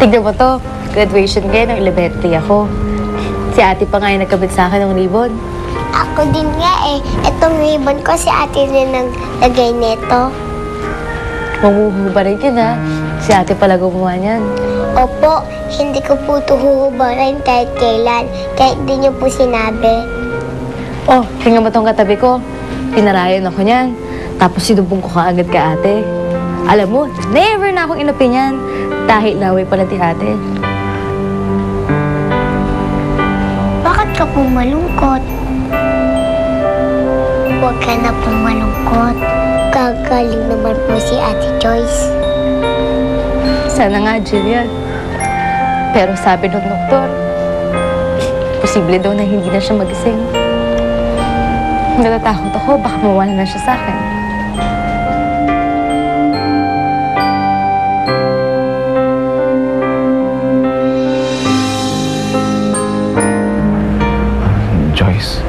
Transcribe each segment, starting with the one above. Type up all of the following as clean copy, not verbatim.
Tignan mo to. Graduation ngayon, ng elementary ako. Si ate pa nga yung nagkabit sa akin ng ribbon. Ako din nga eh. Itong ribbon ko, si ate rin naglagay nito. Mamuhu ba rin yun, ha? Si ate pala gumawa niyan. Opo, hindi ko po ito huhubarin kahit kailan. Kahit di niyo po sinabi. Oh, tingnan mo tong katabi ko. Pinarayan ako niyan. Tapos sinubong ko kaagad kay ate. Alam mo, never na akong inupi niyan. Dahil laway pala ti ate. Bakit ka po malungkot? Huwag ka na po malungkot. Gagaling naman po si Ate Joyce. Sana nga, Jillian. Pero sabi ng doktor, posible daw na hindi na siya magising. Natatakot ako, baka mawala na siya sa akin. Joyce.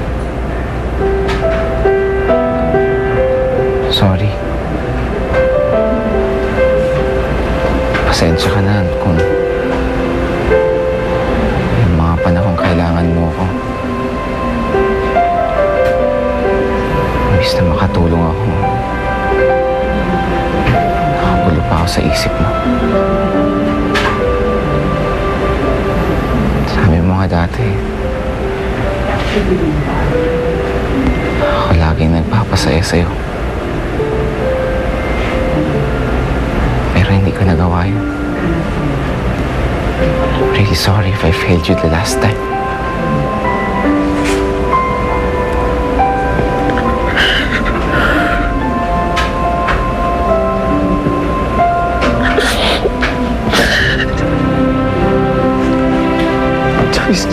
Sorry. Pasensya ka na kung yung mga panahong kailangan mo ko. Imbis na makatulong ako, nakagulo pa ako sa isip mo. Sabi mo nga dati, ako laging nagpapasaya sa'yo. Pero hindi ko nagawa yun. I'm really sorry if I failed you the last time. Joyce,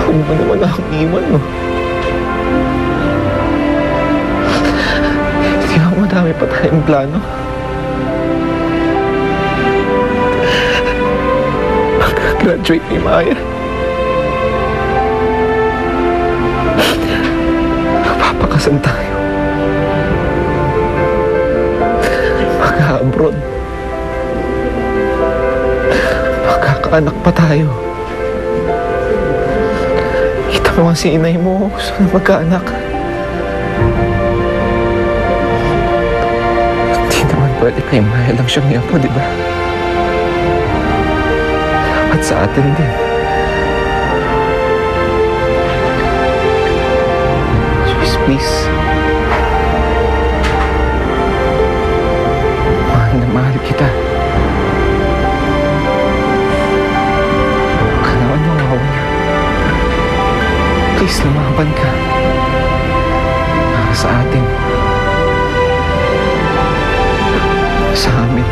huwag mo naman akong iwan, no? Di ba madami pa tayong plano? Pagka-graduate ni Maya, magpapakasal tayo. Mag-abroad. Magkakaanak pa tayo. Kita mo nga si inay mo, gusto na magkaanak. Hindi naman pwede kay Maya lang siyang yapo, di ba? Dapat sa atin din. Joyce, please. Mahal na mahal kita. Huwag ka naman mawawala. Please, lumaban ka. Para sa atin. Sa amin.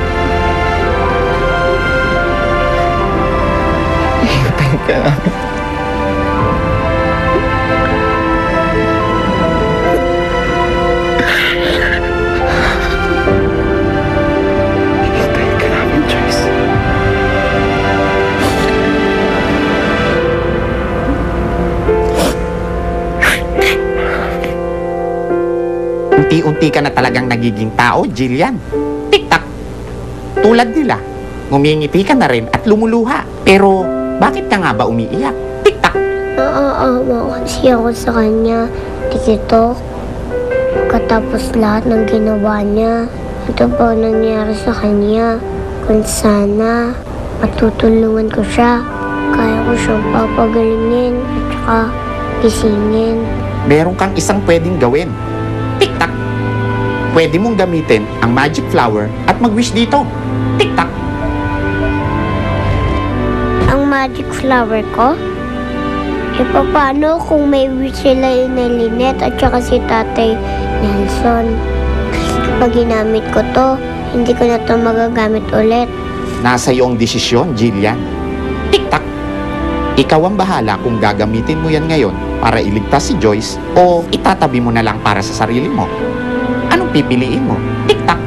Hintayin ka namin. Hintayin ka namin, Joyce. Unti-unti ka na talagang nagiging tao, Jillian. Tik-tak. Tulad nila, ngumingiti ka na rin at lumuluha. Pero, bakit ka nga ba umiiyak? Tik-tak. Naaawa kasi ako sa kanya, Tikitok. Katapos lahat ng ginawa niya, ito pa ang nangyari sa kanya. Kung sana, matutulungan ko siya. Kaya ko siyang papagalingin at saka gisingin. Meron kang isang pwedeng gawin. Tik-tak. Pwede mong gamitin ang magic flower at mag-wish dito. Tik-tak. Ang magic flower ko? E paano kung may wish sila yun na Lynette at saka si Tatay Nelson? Kapag ginamit ko to, hindi ko na to magagamit ulit. Nasa iyong desisyon, Jillian. Tik-tak. Ikaw ang bahala kung gagamitin mo yan ngayon para iligtas si Joyce o itatabi mo na lang para sa sarili mo. Anong pipiliin mo? Tik-tak.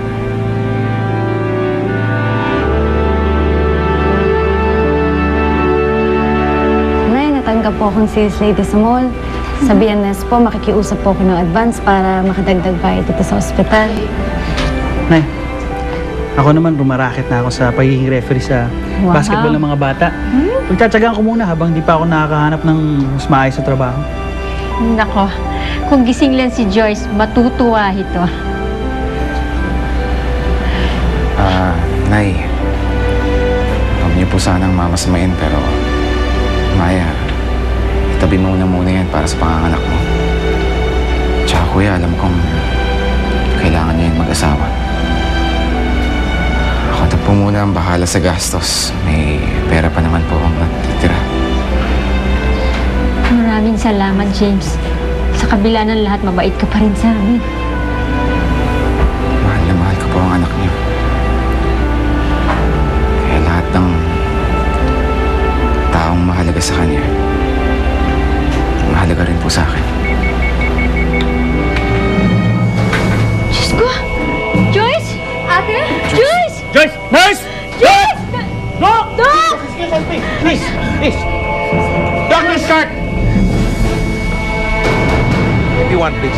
Nay, natanggap po akong sales lady sa mall. Sa BNS po, makikiusap po ako ng advance para makadagdag bayad dito sa ospital. Nay, Ako naman, rumaraket na ako sa pagiging referee sa Wow. basketball ng mga bata. Pagtsatsagaan ko muna habang di pa ako nakakahanap ng mas maayos na trabaho. Nako, kung gising lang si Joyce, matutuwa ito. Nay, huwag niyo po sanang mamasamain pero Maya, itabi mo muna yan para sa panganganak mo. Tsaka kuya, alam kong kailangan niya yung mag-asawa. Ako na po muna ang bahala sa gastos. May pera pa naman po akong natitira. Maraming salamat, James. Sa kabila ng lahat, mabait ka pa rin sa amin. Mahal na mahal ko po ang anak niyo. Kaya lahat ng taong mahalaga sa kanya, mahalaga rin po sa akin. Diyos ko! Joyce! Ate? Joyce! Joyce! Nurse! Joyce! Doc! Doc! Please! Please! Dr. Stark! Everyone, please.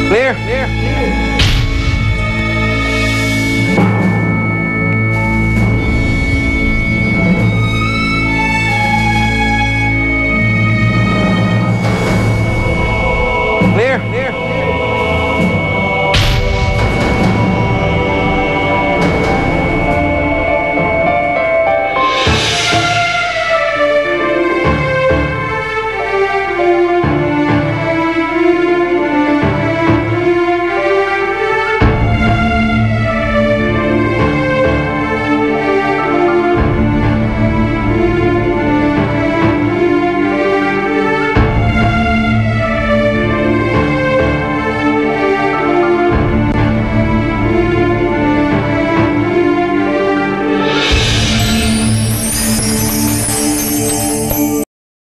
Clear.